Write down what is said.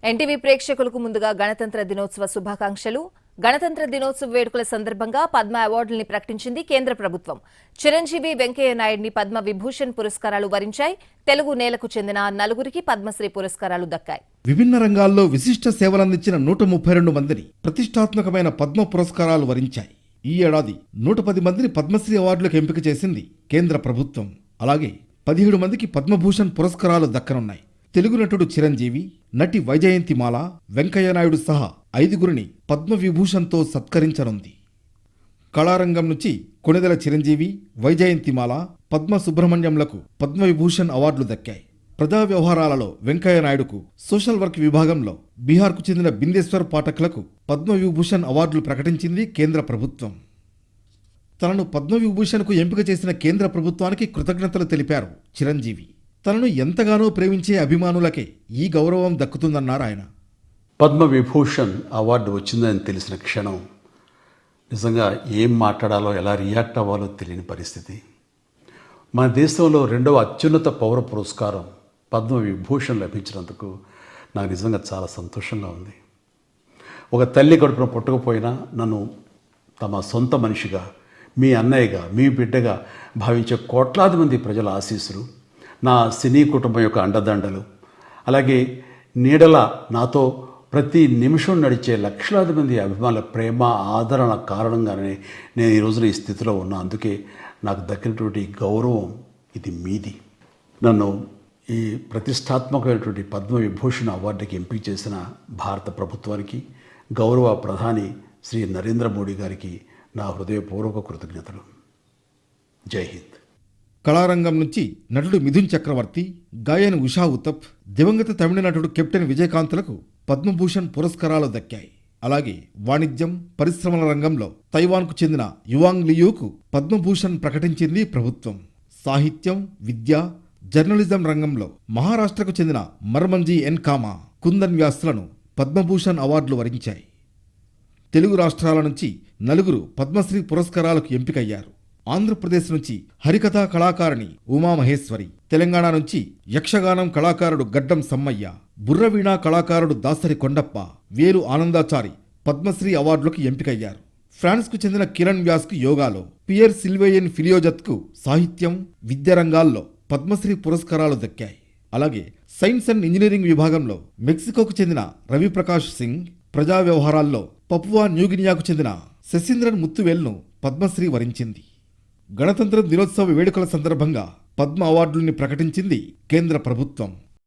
NTV ప్రేక్షకులకు ముందుగా గణతంత్ర దినోత్సవ శుభాకాంక్షలు. గణతంత్ర దినోత్సవ వేడుకల సందర్భంగా పద్మ అవార్డుల్ని ప్రకటించింది కేంద్ర ప్రభుత్వం. చిరంజీవి, వెంకయ్య నాయుడిని పద్మ విభూషణ్ పురస్కారాలు వరించాయి. తెలుగు నేలకు చెందిన నలుగురికి పద్మశ్రీ పురస్కారాలు దక్కాయి. విభిన్న రంగాల్లో విశిష్ట సేవలందించిన 132 మందిని ప్రతిష్టాత్మకమైన పద్మ పురస్కారాలు వరించాయి. ఈ ఏడాది 110 మందిని పద్మశ్రీ అవార్డులకు ఎంపిక చేసింది కేంద్ర ప్రభుత్వం. అలాగే 17 మందికి పద్మభూషణ్ పురస్కారాలు దక్కనున్నాయి. తెలుగు నటుడు చిరంజీవి, నటి వైజయంతిమాల, వెంకయ్య నాయుడు సహా 5గురిని పద్మవిభూషణ్తో సత్కరించనుంది. కళారంగం నుంచి కొణిదెల చిరంజీవి, వైజయంతిమాల, పద్మ సుబ్రహ్మణ్యంలకు పద్మవిభూషణ్ అవార్డులు దక్కాయి. ప్రజా వ్యవహారాలలో వెంకయ్య నాయుడుకు, సోషల్ వర్క్ విభాగంలో బీహార్కు చెందిన బిందేశ్వర్ పాఠక్లకు పద్మవిభూషణ్ అవార్డులు ప్రకటించింది కేంద్ర ప్రభుత్వం. తనను పద్మవిభూషణ్కు ఎంపిక చేసిన కేంద్ర ప్రభుత్వానికి కృతజ్ఞతలు తెలిపారు చిరంజీవి. తనను ఎంతగానో ప్రేమించే అభిమానులకే ఈ గౌరవం దక్కుతుందన్నారు ఆయన. పద్మవిభూషణ్ అవార్డు వచ్చిందని తెలిసిన క్షణం నిజంగా ఏం మాట్లాడాలో, ఎలా రియాక్ట్ అవ్వాలో తెలియని పరిస్థితి. మన దేశంలో 2వ అత్యున్నత పౌర పురస్కారం పద్మవిభూషణ్ లభించినందుకు నాకు నిజంగా చాలా సంతోషంగా ఉంది. ఒక తల్లి కడుపున పుట్టకపోయినా నన్ను తమ సొంత మనిషిగా, మీ అన్నయ్యగా, మీ బిడ్డగా భావించే కోట్లాది మంది ప్రజల ఆశీస్సులు, నా సినీ కుటుంబం యొక్క అండదండలు, అలాగే నీడల నాతో ప్రతి నిమిషం నడిచే లక్షలాది మంది అభిమానుల ప్రేమ, ఆదరణ కారణంగానే నేను ఈ రోజున ఈ స్థితిలో ఉన్నా. అందుకే నాకు దక్కినటువంటి గౌరవం ఇది మీది. నన్ను ఈ ప్రతిష్టాత్మకమైనటువంటి పద్మవిభూషణ్ అవార్డుకి ఎంపిక చేసిన భారత ప్రభుత్వానికి, గౌరవ ప్రధాని శ్రీ నరేంద్ర మోడీ గారికి నా హృదయపూర్వక కృతజ్ఞతలు. జై హింద్. కళారంగం నుంచి నటుడు మిథున్ చక్రవర్తి, గాయని ఉషా ఉతప్, దివంగత తమిళ నటుడు కెప్టెన్ విజయకాంత్లకు పద్మభూషణ్ పురస్కారాలు దక్కాయి. అలాగే వాణిజ్యం, పరిశ్రమల రంగంలో తైవాన్కు చెందిన యువాంగ్ లియూకు పద్మభూషణ్ ప్రకటించింది ప్రభుత్వం. సాహిత్యం, విద్య, జర్నలిజం రంగంలో మహారాష్ట్రకు చెందిన మర్మంజీ ఎన్ కామా, కుందన్ వ్యాస్లను పద్మభూషణ్ అవార్డులు వరించాయి. తెలుగు రాష్ట్రాల నుంచి 4గురు పద్మశ్రీ పురస్కారాలకు ఎంపికయ్యారు. ఆంధ్రప్రదేశ్ నుంచి హరికథా కళాకారిణి ఉమామహేశ్వరి, తెలంగాణ నుంచి యక్షగానం కళాకారుడు గడ్డం సమ్మయ్య, బుర్రవీణా కళాకారుడు దాసరి కొండప్ప, వేలు ఆనందాచారి పద్మశ్రీ అవార్డులకు ఎంపికయ్యారు. ఫ్రాన్స్కు చెందిన కిరణ్ వ్యాస్కు యోగాలో, పియర్ సిల్వేయన్ ఫిలియోజత్కు సాహిత్యం, విద్యా రంగాల్లో పద్మశ్రీ పురస్కారాలు దక్కాయి. అలాగే సైన్స్ అండ్ ఇంజనీరింగ్ విభాగంలో మెక్సికోకు చెందిన రవిప్రకాష్ సింగ్, ప్రజా వ్యవహారాల్లో పపువా న్యూగినియాకు చెందిన శశీంద్రన్ ముత్తువేల్ను పద్మశ్రీ వరించింది. గణతంత్ర దినోత్సవ వేడుకల సందర్భంగా పద్మ అవార్డుల్ని ప్రకటించింది కేంద్ర ప్రభుత్వం.